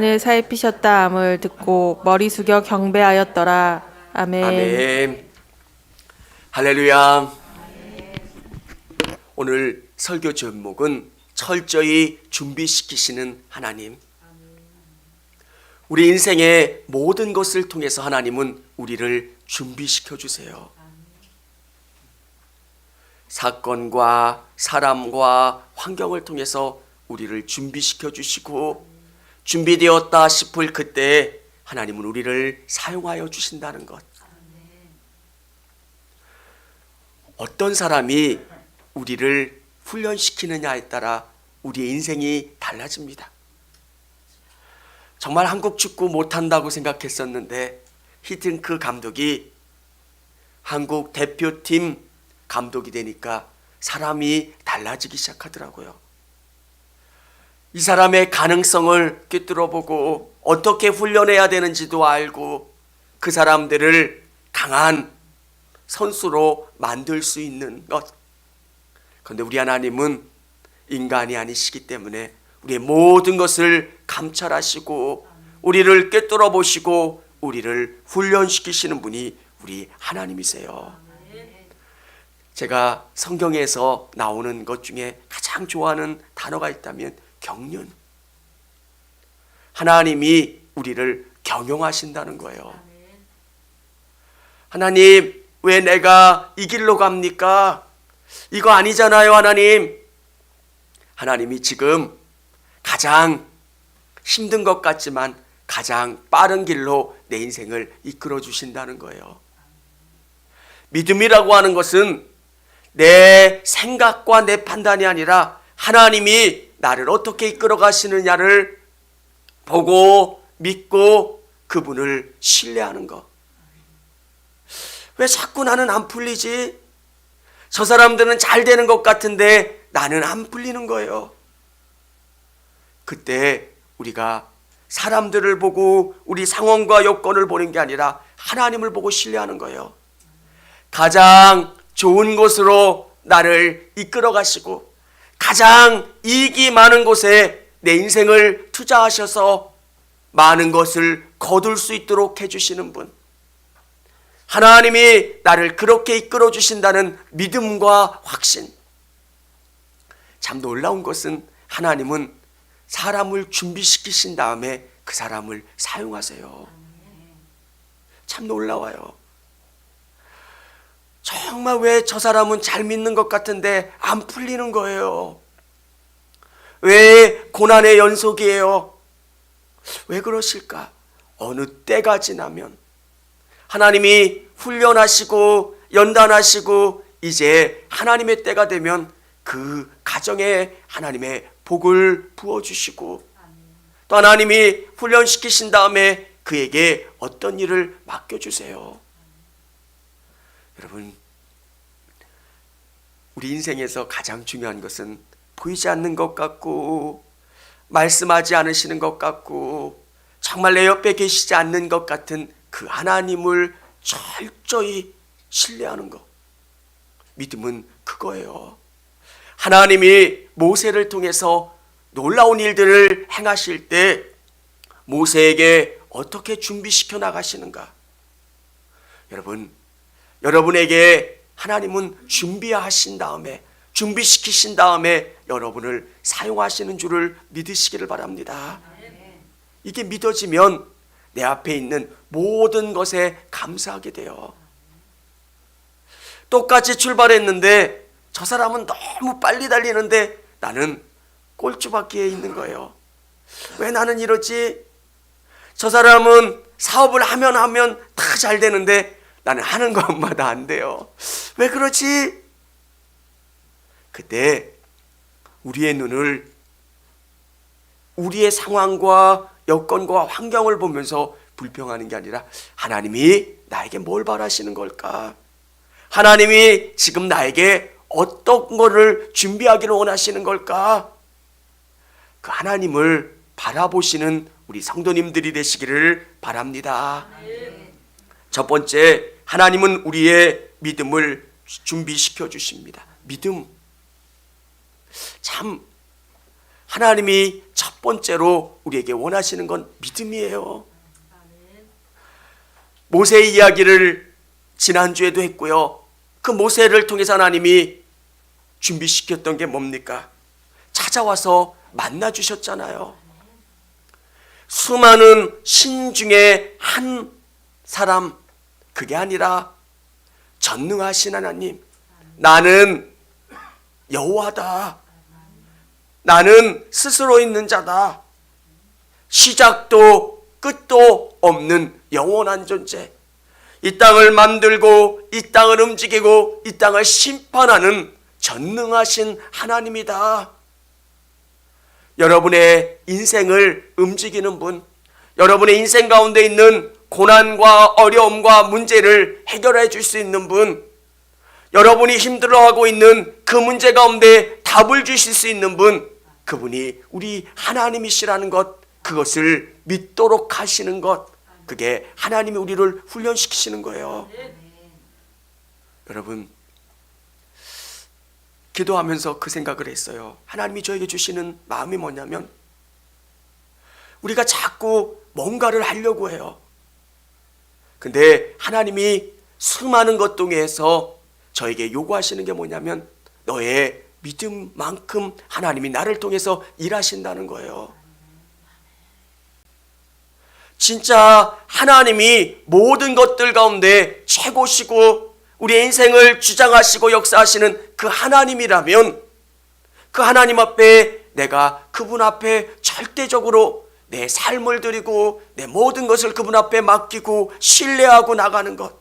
을 살피셨다 함을 듣고 머리 숙여 경배하였더라. 아멘. 아멘. 할렐루야. 오늘 설교 제목은 철저히 준비시키시는 하나님. 우리 인생의 모든 것을 통해서 하나님은 우리를 준비시켜 주세요. 사건과 사람과 환경을 통해서 우리를 준비시켜 주시고, 준비되었다 싶을 그때 하나님은 우리를 사용하여 주신다는 것. 어떤 사람이 우리를 훈련시키느냐에 따라 우리의 인생이 달라집니다. 정말 한국 축구 못한다고 생각했었는데 히딩크 감독이 한국 대표팀 감독이 되니까 사람이 달라지기 시작하더라고요. 이 사람의 가능성을 꿰뚫어보고 어떻게 훈련해야 되는지도 알고 그 사람들을 강한 선수로 만들 수 있는 것. 그런데 우리 하나님은 인간이 아니시기 때문에 우리의 모든 것을 감찰하시고 우리를 꿰뚫어보시고 우리를 훈련시키시는 분이 우리 하나님이세요. 제가 성경에서 나오는 것 중에 가장 좋아하는 단어가 있다면 경륜. 하나님이 우리를 경영하신다는 거예요. 하나님, 왜 내가 이 길로 갑니까? 이거 아니잖아요, 하나님. 하나님이 지금 가장 힘든 것 같지만 가장 빠른 길로 내 인생을 이끌어 주신다는 거예요. 믿음이라고 하는 것은 내 생각과 내 판단이 아니라 하나님이 나를 어떻게 이끌어 가시느냐를 보고 믿고 그분을 신뢰하는 것. 왜 자꾸 나는 안 풀리지? 저 사람들은 잘 되는 것 같은데 나는 안 풀리는 거예요. 그때 우리가 사람들을 보고 우리 상황과 여건을 보는 게 아니라 하나님을 보고 신뢰하는 거예요. 가장 좋은 곳으로 나를 이끌어 가시고 가장 이익이 많은 곳에 내 인생을 투자하셔서 많은 것을 거둘 수 있도록 해주시는 분. 하나님이 나를 그렇게 이끌어 주신다는 믿음과 확신. 참 놀라운 것은 하나님은 사람을 준비시키신 다음에 그 사람을 사용하세요. 참 놀라워요. 정말 왜 저 사람은 잘 믿는 것 같은데 안 풀리는 거예요? 왜 고난의 연속이에요? 왜 그러실까? 어느 때가 지나면 하나님이 훈련하시고 연단하시고 이제 하나님의 때가 되면 그 가정에 하나님의 복을 부어주시고 또 하나님이 훈련시키신 다음에 그에게 어떤 일을 맡겨주세요. 여러분, 우리 인생에서 가장 중요한 것은 보이지 않는 것 같고 말씀하지 않으시는 것 같고 정말 내 옆에 계시지 않는 것 같은 그 하나님을 철저히 신뢰하는 것. 믿음은 그거예요. 하나님이 모세를 통해서 놀라운 일들을 행하실 때 모세에게 어떻게 준비시켜 나가시는가? 여러분, 여러분에게 하나님은 준비하신 다음에 준비시키신 다음에 여러분을 사용하시는 줄을 믿으시기를 바랍니다. 이게 믿어지면 내 앞에 있는 모든 것에 감사하게 돼요. 똑같이 출발했는데 저 사람은 너무 빨리 달리는데 나는 꼴찌바퀴에 있는 거예요. 왜 나는 이러지? 저 사람은 사업을 하면 다 잘 되는데 나는 하는 것마다 안 돼요. 왜 그러지? 그때 우리의 눈을 우리의 상황과 여건과 환경을 보면서 불평하는 게 아니라 하나님이 나에게 뭘 바라시는 걸까? 하나님이 지금 나에게 어떤 거를 준비하기를 원하시는 걸까? 그 하나님을 바라보시는 우리 성도님들이 되시기를 바랍니다. 첫 번째, 하나님은 우리의 믿음을 준비시켜 주십니다. 믿음. 참 하나님이 첫 번째로 우리에게 원하시는 건 믿음이에요. 모세의 이야기를 지난주에도 했고요. 그 모세를 통해서 하나님이 준비시켰던 게 뭡니까? 찾아와서 만나주셨잖아요. 수많은 신 중에 한 사람, 그게 아니라 전능하신 하나님, 나는 여호와다, 나는 스스로 있는 자다, 시작도 끝도 없는 영원한 존재, 이 땅을 만들고 이 땅을 움직이고 이 땅을 심판하는 전능하신 하나님이다. 여러분의 인생을 움직이는 분, 여러분의 인생 가운데 있는 고난과 어려움과 문제를 해결해 줄 수 있는 분, 여러분이 힘들어하고 있는 그 문제 가운데 답을 주실 수 있는 분, 그분이 우리 하나님이시라는 것, 그것을 믿도록 하시는 것, 그게 하나님이 우리를 훈련시키시는 거예요. 여러분, 기도하면서 그 생각을 했어요. 하나님이 저에게 주시는 마음이 뭐냐면, 우리가 자꾸 뭔가를 하려고 해요. 근데 하나님이 수많은 것 중에서 저에게 요구하시는 게 뭐냐면, 너의 믿음만큼 하나님이 나를 통해서 일하신다는 거예요. 진짜 하나님이 모든 것들 가운데 최고시고 우리의 인생을 주장하시고 역사하시는 그 하나님이라면, 그 하나님 앞에 내가 그분 앞에 절대적으로 내 삶을 드리고 내 모든 것을 그분 앞에 맡기고 신뢰하고 나가는 것,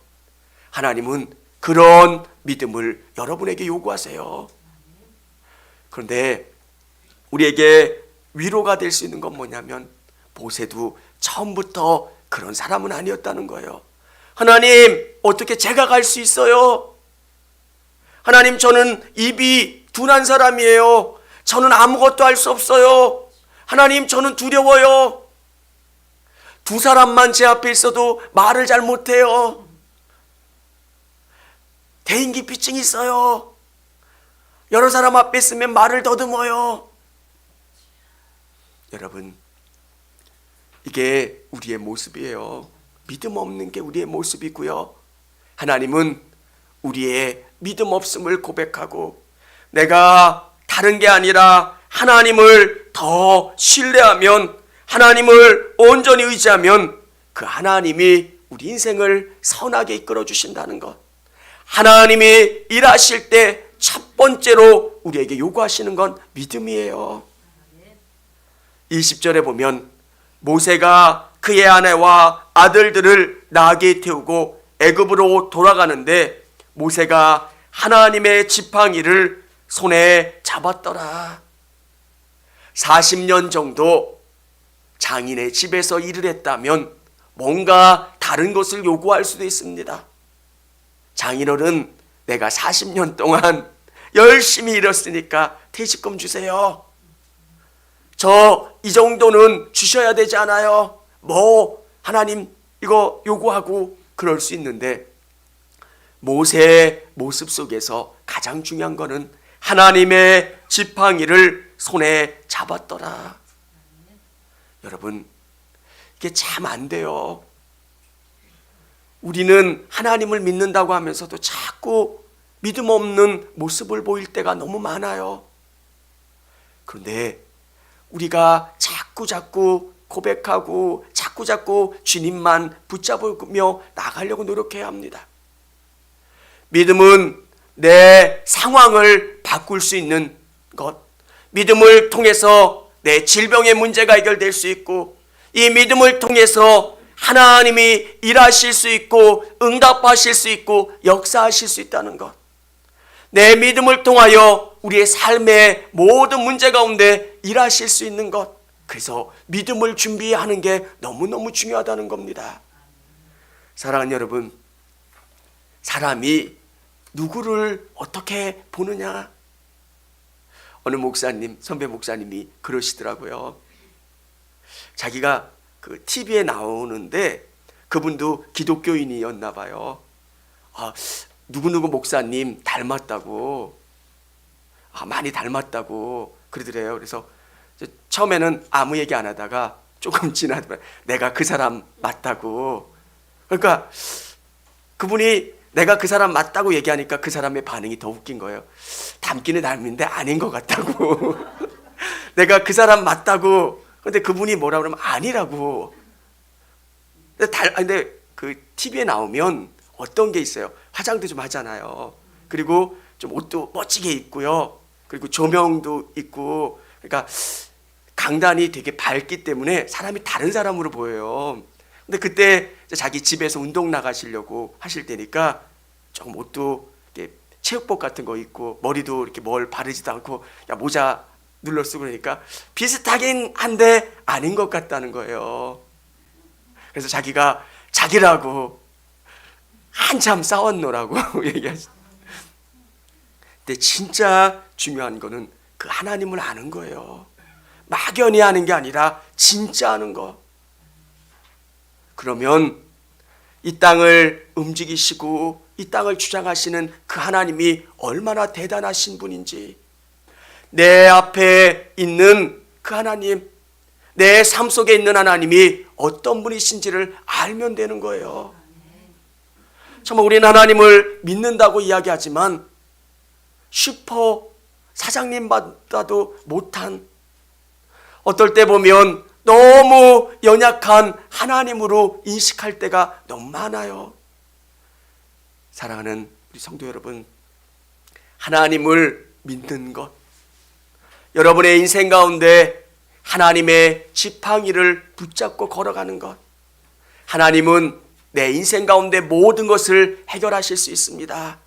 하나님은 그런 믿음을 여러분에게 요구하세요. 그런데 우리에게 위로가 될 수 있는 건 뭐냐면, 모세도 처음부터 그런 사람은 아니었다는 거예요. 하나님, 어떻게 제가 갈 수 있어요? 하나님, 저는 입이 둔한 사람이에요. 저는 아무것도 할 수 없어요. 하나님, 저는 두려워요. 두 사람만 제 앞에 있어도 말을 잘 못해요. 대인기피증이 있어요. 여러 사람 앞에 있으면 말을 더듬어요. 여러분, 이게 우리의 모습이에요. 믿음 없는 게 우리의 모습이고요. 하나님은 우리의 믿음 없음을 고백하고, 내가 다른 게 아니라 하나님을 더 신뢰하면, 하나님을 온전히 의지하면 그 하나님이 우리 인생을 선하게 이끌어 주신다는 것, 하나님이 일하실 때 첫 번째로 우리에게 요구하시는 건 믿음이에요. 20절에 보면, 모세가 그의 아내와 아들들을 나귀에 태우고 애굽으로 돌아가는데, 모세가 하나님의 지팡이를 손에 잡았더라. 40년 정도 장인의 집에서 일을 했다면 뭔가 다른 것을 요구할 수도 있습니다. 장인어른, 내가 40년 동안 열심히 일했으니까 퇴직금 주세요. 저 이 정도는 주셔야 되지 않아요? 뭐 하나님 이거 요구하고 그럴 수 있는데, 모세의 모습 속에서 가장 중요한 거는 하나님의 지팡이를 손에 잡았더라. 여러분, 이게 참 안 돼요. 우리는 하나님을 믿는다고 하면서도 자꾸 믿음 없는 모습을 보일 때가 너무 많아요. 그런데 우리가 자꾸 고백하고 자꾸 주님만 붙잡으며 나가려고 노력해야 합니다. 믿음은 내 상황을 바꿀 수 있는 것, 믿음을 통해서 내 질병의 문제가 해결될 수 있고, 이 믿음을 통해서 하나님이 일하실 수 있고 응답하실 수 있고 역사하실 수 있다는 것, 내 믿음을 통하여 우리의 삶의 모든 문제 가운데 일하실 수 있는 것, 그래서 믿음을 준비하는 게 너무너무 중요하다는 겁니다. 사랑하는 여러분, 사람이 누구를 어떻게 보느냐, 어느 목사님, 선배 목사님이 그러시더라고요. 자기가 그 TV에 나오는데 그분도 기독교인이었나 봐요. 누구누구 목사님 닮았다고, 많이 닮았다고 그러더래요. 그래서 처음에는 아무 얘기 안 하다가 조금 지나면 내가 그 사람 맞다고. 그러니까 그분이 내가 그 사람 맞다고 얘기하니까 그 사람의 반응이 더 웃긴 거예요. 닮기는 닮은데 아닌 것 같다고. 내가 그 사람 맞다고. 근데 그분이 뭐라 그러면 아니라고. 근데 그 TV에 나오면 어떤 게 있어요? 화장도 좀 하잖아요. 그리고 좀 옷도 멋지게 입고요. 그리고 조명도 있고. 그러니까 강단이 되게 밝기 때문에 사람이 다른 사람으로 보여요. 근데 그때 자기 집에서 운동 나가시려고 하실 때니까 조금 옷도 이렇게 체육복 같은 거 입고 머리도 이렇게 뭘 바르지도 않고 야 모자 눌러 쓰고 그러니까 비슷하긴 한데 아닌 것 같다는 거예요. 그래서 자기가 자기라고 한참 싸웠노라고 얘기하시. 근데 진짜 중요한 거는 그 하나님을 아는 거예요. 막연히 아는 게 아니라 진짜 아는 거. 그러면 이 땅을 움직이시고 이 땅을 주장하시는 그 하나님이 얼마나 대단하신 분인지, 내 앞에 있는 그 하나님, 내 삶 속에 있는 하나님이 어떤 분이신지를 알면 되는 거예요. 정말 우리는 하나님을 믿는다고 이야기하지만 슈퍼 사장님보다도 못한, 어떨 때 보면 너무 연약한 하나님으로 인식할 때가 너무 많아요. 사랑하는 우리 성도 여러분, 하나님을 믿는 것, 여러분의 인생 가운데 하나님의 지팡이를 붙잡고 걸어가는 것, 하나님은 내 인생 가운데 모든 것을 해결하실 수 있습니다.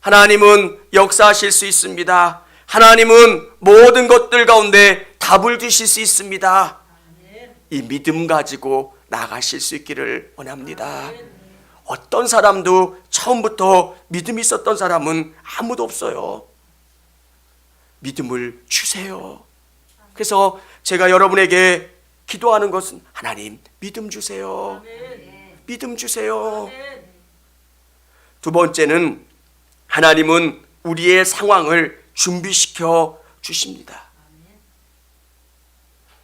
하나님은 역사하실 수 있습니다. 하나님은 모든 것들 가운데 답을 주실 수 있습니다. 이 믿음 가지고 나가실 수 있기를 원합니다. 어떤 사람도 처음부터 믿음이 있었던 사람은 아무도 없어요. 믿음을 주세요. 그래서 제가 여러분에게 기도하는 것은 하나님 믿음 주세요. 믿음 주세요. 두 번째는 하나님은 우리의 상황을 준비시켜 주십니다.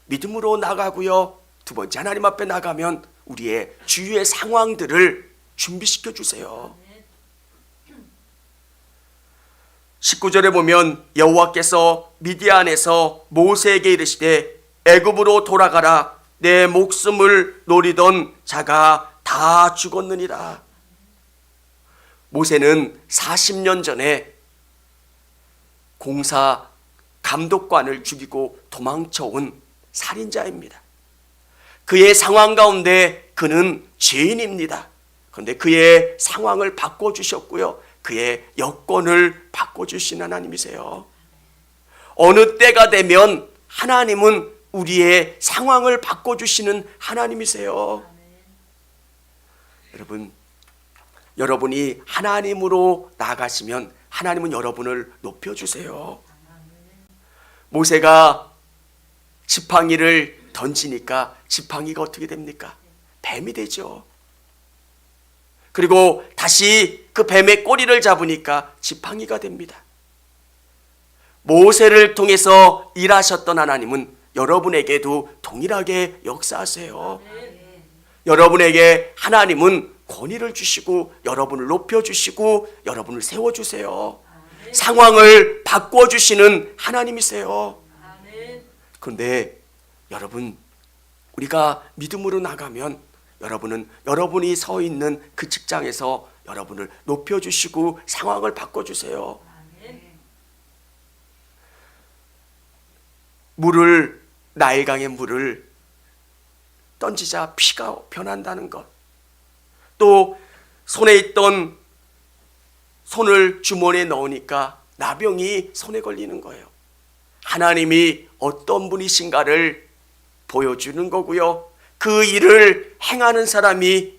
믿음으로 나가고요. 두 번째, 하나님 앞에 나가면 우리의 주위의 상황들을 준비시켜 주세요. 19절에 보면 여호와께서 미디안에서 모세에게 이르시되 애굽으로 돌아가라, 내 목숨을 노리던 자가 다 죽었느니라. 모세는 40년 전에 공사 감독관을 죽이고 도망쳐온 살인자입니다. 그의 상황 가운데 그는 죄인입니다. 그런데 그의 상황을 바꿔주셨고요, 그의 여건을 바꿔주신 하나님이세요. 어느 때가 되면 하나님은 우리의 상황을 바꿔주시는 하나님이세요. 여러분, 여러분이 하나님으로 나가시면 하나님은 여러분을 높여주세요. 모세가 지팡이를 던지니까 지팡이가 어떻게 됩니까? 뱀이 되죠. 그리고 다시 그 뱀의 꼬리를 잡으니까 지팡이가 됩니다. 모세를 통해서 일하셨던 하나님은 여러분에게도 동일하게 역사하세요. 여러분에게 하나님은 권위를 주시고 여러분을 높여주시고 여러분을 세워주세요. 상황을 바꿔주시는 하나님이세요. 그런데 여러분, 우리가 믿음으로 나가면 여러분은 여러분이 서 있는 그 직장에서 여러분을 높여주시고 상황을 바꿔주세요. 물을, 나일강의 물을 던지자 피가 변한다는 것, 또 손에 있던 손을 주머니에 넣으니까 나병이 손에 걸리는 거예요. 하나님이 어떤 분이신가를 보여주는 거고요, 그 일을 행하는 사람이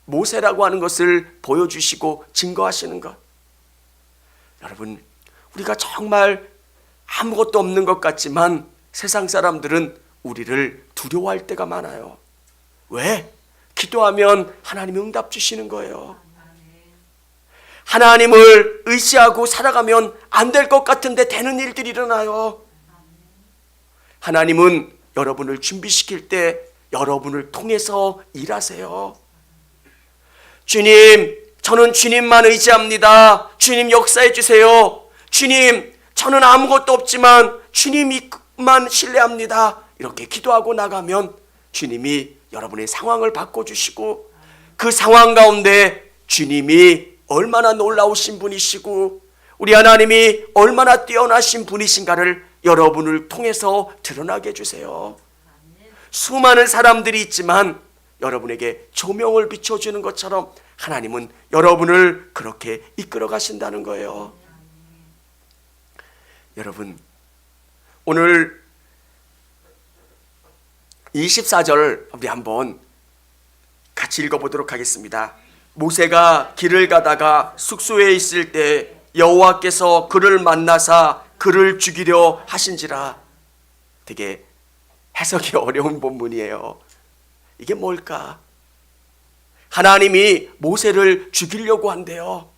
모세라고 하는 것을 보여주시고 증거하시는 것. 여러분, 우리가 정말 아무것도 없는 것 같지만 세상 사람들은 우리를 두려워할 때가 많아요. 왜? 기도하면 하나님이 응답 주시는 거예요. 하나님을 의지하고 살아가면 안 될 것 같은데 되는 일들이 일어나요. 하나님은 여러분을 준비시킬 때 여러분을 통해서 일하세요. 주님, 저는 주님만 의지합니다. 주님 역사해 주세요. 주님, 저는 아무것도 없지만 주님만 신뢰합니다. 이렇게 기도하고 나가면 주님이 여러분의 상황을 바꿔주시고, 그 상황 가운데 주님이 얼마나 놀라우신 분이시고 우리 하나님이 얼마나 뛰어나신 분이신가를 여러분을 통해서 드러나게 해주세요. 수많은 사람들이 있지만 여러분에게 조명을 비춰주는 것처럼 하나님은 여러분을 그렇게 이끌어 가신다는 거예요. 여러분, 오늘 24절 우리 한번 같이 읽어보도록 하겠습니다. 모세가 길을 가다가 숙소에 있을 때 여호와께서 그를 만나사 그를 죽이려 하신지라. 되게 해석이 어려운 본문이에요. 이게 뭘까? 하나님이 모세를 죽이려고 한대요.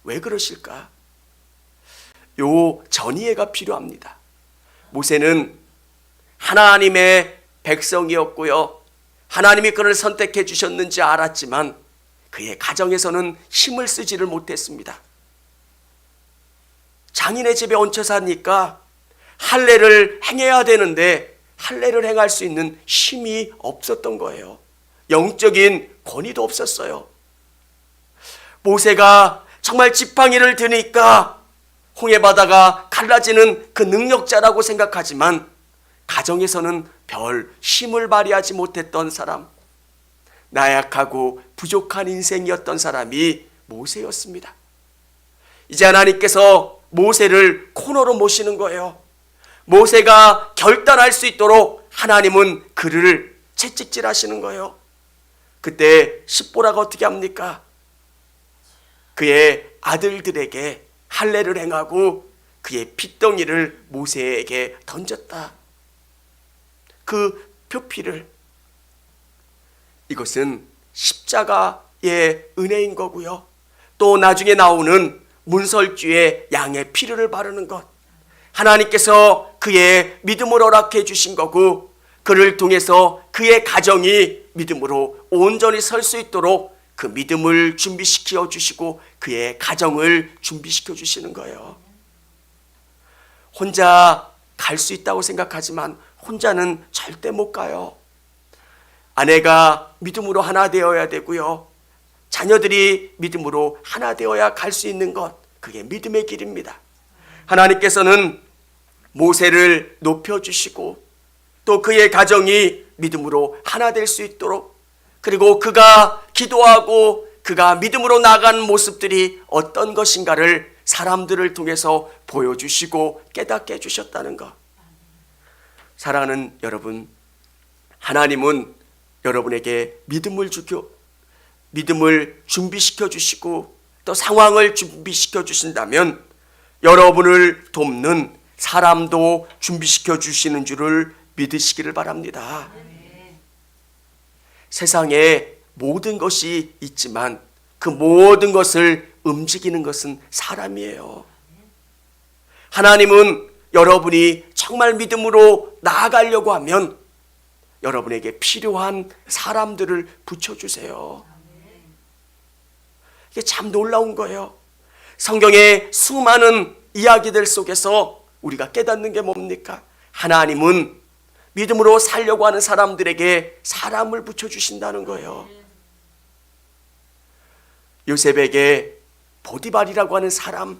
왜 그러실까? 요 전이해가 필요합니다. 모세는 하나님의 백성이었고요, 하나님이 그를 선택해 주셨는지 알았지만 그의 가정에서는 힘을 쓰지를 못했습니다. 장인의 집에 얹혀 사니까 할례를 행해야 되는데 할례를 행할 수 있는 힘이 없었던 거예요. 영적인 권위도 없었어요. 모세가 정말 지팡이를 드니까 홍해바다가 갈라지는 그 능력자라고 생각하지만 가정에서는 별 힘을 발휘하지 못했던 사람, 나약하고 부족한 인생이었던 사람이 모세였습니다. 이제 하나님께서 모세를 코너로 모시는 거예요. 모세가 결단할 수 있도록 하나님은 그를 채찍질하시는 거예요. 그때 십보라가 어떻게 합니까? 그의 아들들에게 할례를 행하고 그의 핏덩이를 모세에게 던졌다. 그 표피를, 이것은 십자가의 은혜인 거고요, 또 나중에 나오는 문설주에 양의 피를 바르는 것, 하나님께서 그의 믿음을 허락해 주신 거고, 그를 통해서 그의 가정이 믿음으로 온전히 설 수 있도록 그 믿음을 준비시켜 주시고 그의 가정을 준비시켜 주시는 거예요. 혼자 갈 수 있다고 생각하지만 혼자는 절대 못 가요. 아내가 믿음으로 하나 되어야 되고요, 자녀들이 믿음으로 하나 되어야 갈 수 있는 것, 그게 믿음의 길입니다. 하나님께서는 모세를 높여주시고 또 그의 가정이 믿음으로 하나 될 수 있도록, 그리고 그가 기도하고 그가 믿음으로 나아가는 모습들이 어떤 것인가를 사람들을 통해서 보여주시고 깨닫게 해주셨다는 것. 사랑하는 여러분, 하나님은 여러분에게 믿음을 준비시켜 주시고 또 상황을 준비시켜 주신다면 여러분을 돕는 사람도 준비시켜 주시는 줄을 믿으시기를 바랍니다. 세상에 모든 것이 있지만 그 모든 것을 움직이는 것은 사람이에요. 하나님은 여러분이 정말 믿음으로 나아가려고 하면 여러분에게 필요한 사람들을 붙여주세요. 이게 참 놀라운 거예요. 성경의 수많은 이야기들 속에서 우리가 깨닫는 게 뭡니까? 하나님은 믿음으로 살려고 하는 사람들에게 사람을 붙여주신다는 거예요. 요셉에게 보디발이라고 하는 사람,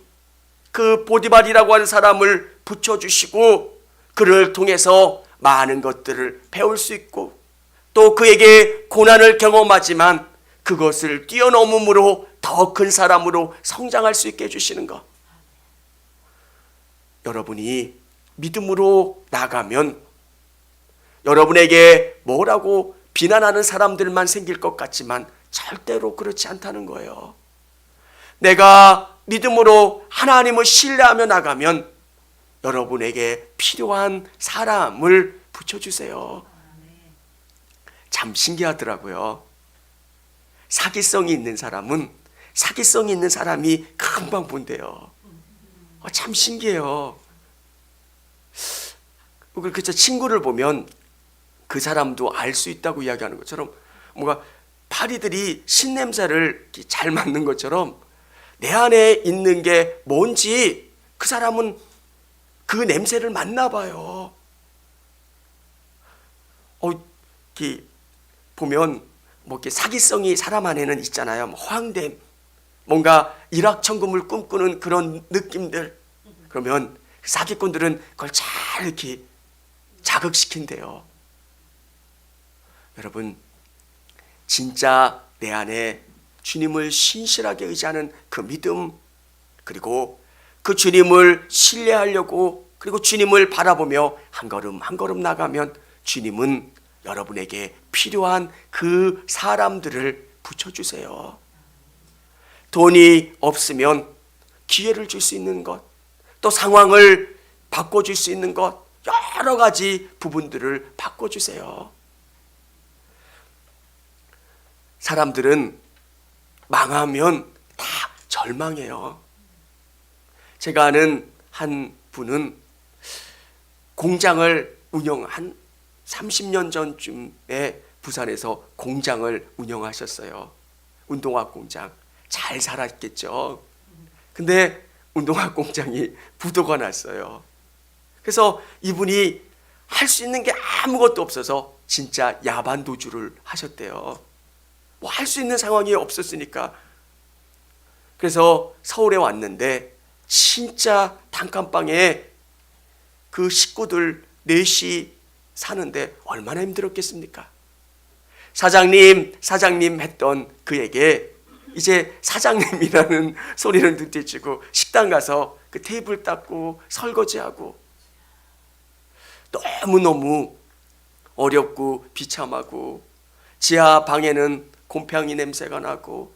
그 보디발이라고 하는 사람을 붙여주시고 그를 통해서 많은 것들을 배울 수 있고 또 그에게 고난을 경험하지만 그것을 뛰어넘음으로 더 큰 사람으로 성장할 수 있게 해주시는 것. 여러분이 믿음으로 나가면 여러분에게 뭐라고 비난하는 사람들만 생길 것 같지만 절대로 그렇지 않다는 거예요. 내가 믿음으로 하나님을 신뢰하며 나가면 여러분에게 필요한 사람을 붙여주세요. 참 신기하더라고요. 사기성이 있는 사람은 사기성이 있는 사람이 금방 본대요. 참 신기해요. 그래서 친구를 보면 그 사람도 알 수 있다고 이야기하는 것처럼 뭔가 파리들이 신냄새를 잘 맡는 것처럼 내 안에 있는 게 뭔지 그 사람은 그 냄새를 맡나 봐요. 이렇게 보면 뭐 이렇게 사기성이 사람 안에는 있잖아요. 뭐 허황됨, 뭔가 일확천금을 꿈꾸는 그런 느낌들. 그러면 사기꾼들은 그걸 잘 이렇게 자극시킨대요. 여러분, 진짜 내 안에 주님을 신실하게 의지하는 그 믿음, 그리고 그 주님을 신뢰하려고, 그리고 주님을 바라보며 한 걸음 한 걸음 나가면 주님은 여러분에게 필요한 그 사람들을 붙여주세요. 돈이 없으면 기회를 줄 수 있는 것, 또 상황을 바꿔줄 수 있는 것, 여러 가지 부분들을 바꿔주세요. 사람들은 망하면 다 절망해요. 제가 아는 한 분은 공장을 한 30년 전쯤에 부산에서 공장을 운영하셨어요. 운동화 공장. 잘 살았겠죠. 근데 운동화 공장이 부도가 났어요. 그래서 이분이 할 수 있는 게 아무것도 없어서 진짜 야반 도주를 하셨대요. 뭐 할 수 있는 상황이 없었으니까. 그래서 서울에 왔는데 진짜 단칸방에 그 식구들 넷이 사는데 얼마나 힘들었겠습니까? 사장님 했던 그에게 이제 사장님이라는 소리를 듣지치고 식당 가서 그 테이블 닦고 설거지하고 너무너무 어렵고 비참하고 지하 방에는 곰팡이 냄새가 나고,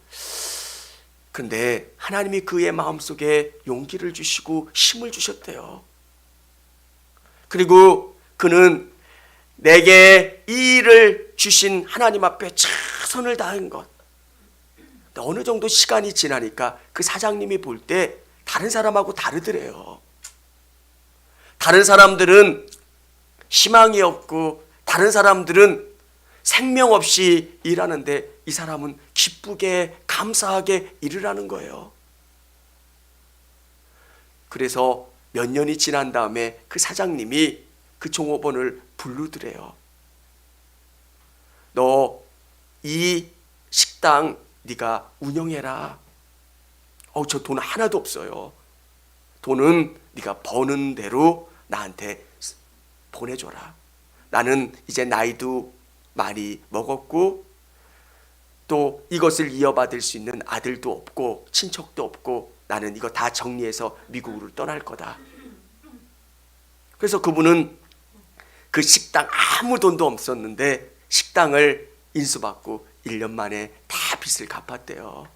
근데 하나님이 그의 마음속에 용기를 주시고 힘을 주셨대요. 그리고 그는 내게 이 일을 주신 하나님 앞에 최선을 다한 것. 어느 정도 시간이 지나니까 그 사장님이 볼 때 다른 사람하고 다르더래요. 다른 사람들은 희망이 없고 다른 사람들은 생명 없이 일하는데 이 사람은 기쁘게 감사하게 일을 하는 거예요. 그래서 몇 년이 지난 다음에 그 사장님이 그 종업원을 부르더래요. 너 이 식당 네가 운영해라. 저 돈 하나도 없어요. 돈은 네가 버는 대로 나한테 보내줘라. 나는 이제 나이도 많이 먹었고 또 이것을 이어받을 수 있는 아들도 없고 친척도 없고 나는 이거 다 정리해서 미국으로 떠날 거다. 그래서 그분은 그 식당 아무 돈도 없었는데 식당을 인수받고 1년 만에 다 빚을 갚았대요.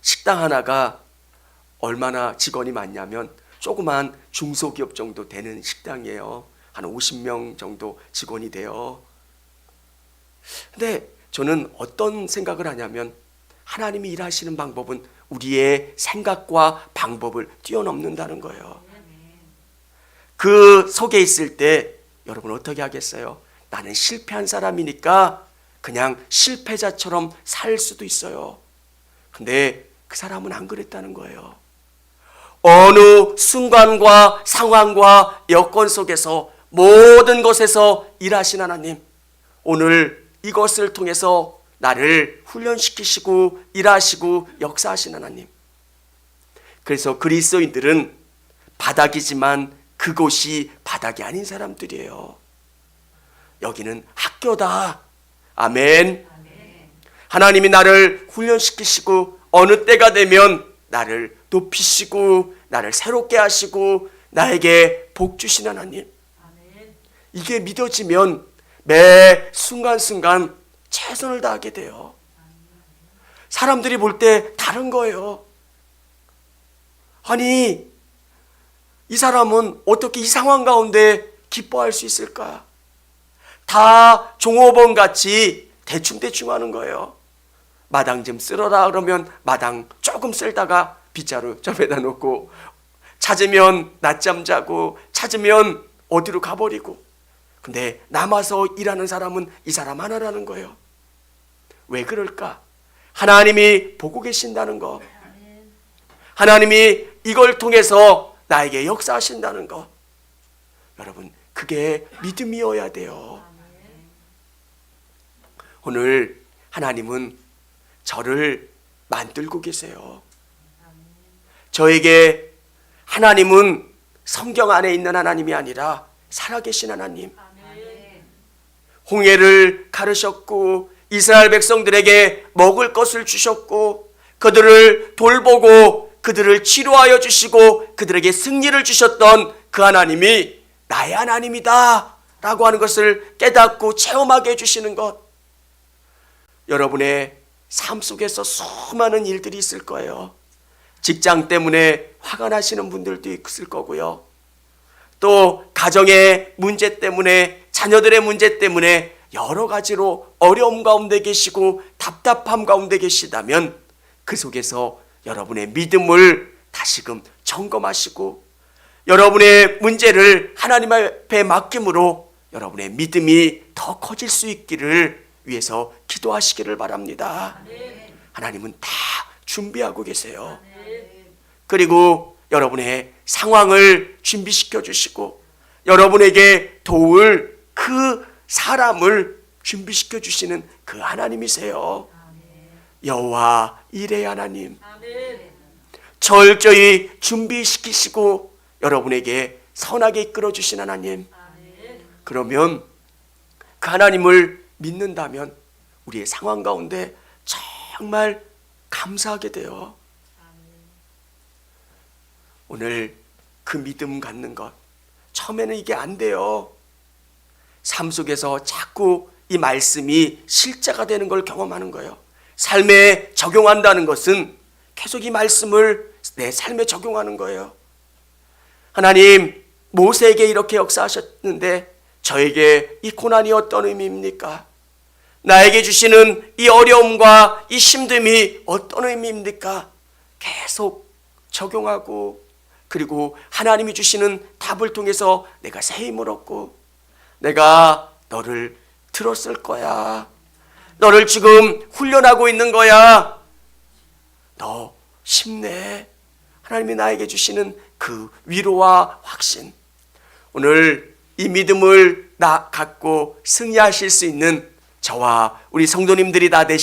식당 하나가 얼마나 직원이 많냐면 조그만 중소기업 정도 되는 식당이에요. 한 50명 정도 직원이 돼요. 근데 저는 어떤 생각을 하냐면 하나님이 일하시는 방법은 우리의 생각과 방법을 뛰어넘는다는 거예요. 그 속에 있을 때 여러분 어떻게 하겠어요? 나는 실패한 사람이니까 그냥 실패자처럼 살 수도 있어요. 근데 그 사람은 안 그랬다는 거예요. 어느 순간과 상황과 여건 속에서 모든 것에서 일하신 하나님, 오늘 이것을 통해서 나를 훈련시키시고 일하시고 역사하신 하나님. 그래서 그리스도인들은 바닥이지만 그곳이 바닥이 아닌 사람들이에요. 여기는 학교다. 아멘. 하나님이 나를 훈련시키시고 어느 때가 되면 나를 높이시고 나를 새롭게 하시고 나에게 복 주신 하나님. 이게 믿어지면 매 순간순간 최선을 다하게 돼요. 사람들이 볼 때 다른 거예요. 아니, 이 사람은 어떻게 이 상황 가운데 기뻐할 수 있을까? 다 종업원 같이 대충대충 하는 거예요. 마당 좀 쓸어라 그러면 마당 조금 쓸다가 빗자루 점에다 놓고 찾으면 낮잠 자고 찾으면 어디로 가버리고, 근데 남아서 일하는 사람은 이 사람 하나라는 거예요. 왜 그럴까? 하나님이 보고 계신다는 거, 하나님이 이걸 통해서 나에게 역사하신다는 거, 여러분 그게 믿음이어야 돼요. 오늘 하나님은 저를 만들고 계세요. 저에게 하나님은 성경 안에 있는 하나님이 아니라 살아계신 하나님, 홍해를 가르셨고 이스라엘 백성들에게 먹을 것을 주셨고 그들을 돌보고 그들을 치료하여 주시고 그들에게 승리를 주셨던 그 하나님이 나의 하나님이다 라고 하는 것을 깨닫고 체험하게 해주시는 것, 여러분의 삶 속에서 수많은 일들이 있을 거예요. 직장 때문에 화가 나시는 분들도 있을 거고요. 또 가정의 문제 때문에, 자녀들의 문제 때문에 여러 가지로 어려움 가운데 계시고 답답함 가운데 계시다면 그 속에서 여러분의 믿음을 다시금 점검하시고 여러분의 문제를 하나님 앞에 맡김으로 여러분의 믿음이 더 커질 수 있기를 위해서 기도하시기를 바랍니다. 하나님은 다 준비하고 계세요. 그리고 여러분의 상황을 준비시켜 주시고 여러분에게 도울 그 사람을 준비시켜 주시는 그 하나님이세요. 여호와 이레 하나님, 철저히 준비시키시고 여러분에게 선하게 이끌어 주신 하나님, 그러면 그 하나님을 믿는다면 우리의 상황 가운데 정말 감사하게 돼요. 오늘 그 믿음 갖는 것, 처음에는 이게 안 돼요. 삶 속에서 자꾸 이 말씀이 실제가 되는 걸 경험하는 거예요. 삶에 적용한다는 것은 계속 이 말씀을 내 삶에 적용하는 거예요. 하나님, 모세에게 이렇게 역사하셨는데 저에게 이 고난이 어떤 의미입니까? 나에게 주시는 이 어려움과 이 힘듦이 어떤 의미입니까? 계속 적용하고, 그리고 하나님이 주시는 답을 통해서 내가 새 힘을 얻고, 내가 너를 들었을 거야, 너를 지금 훈련하고 있는 거야, 너 힘내, 하나님이 나에게 주시는 그 위로와 확신, 오늘 이 믿음을 갖고 승리하실 수 있는 저와 우리 성도님들이 다 되시길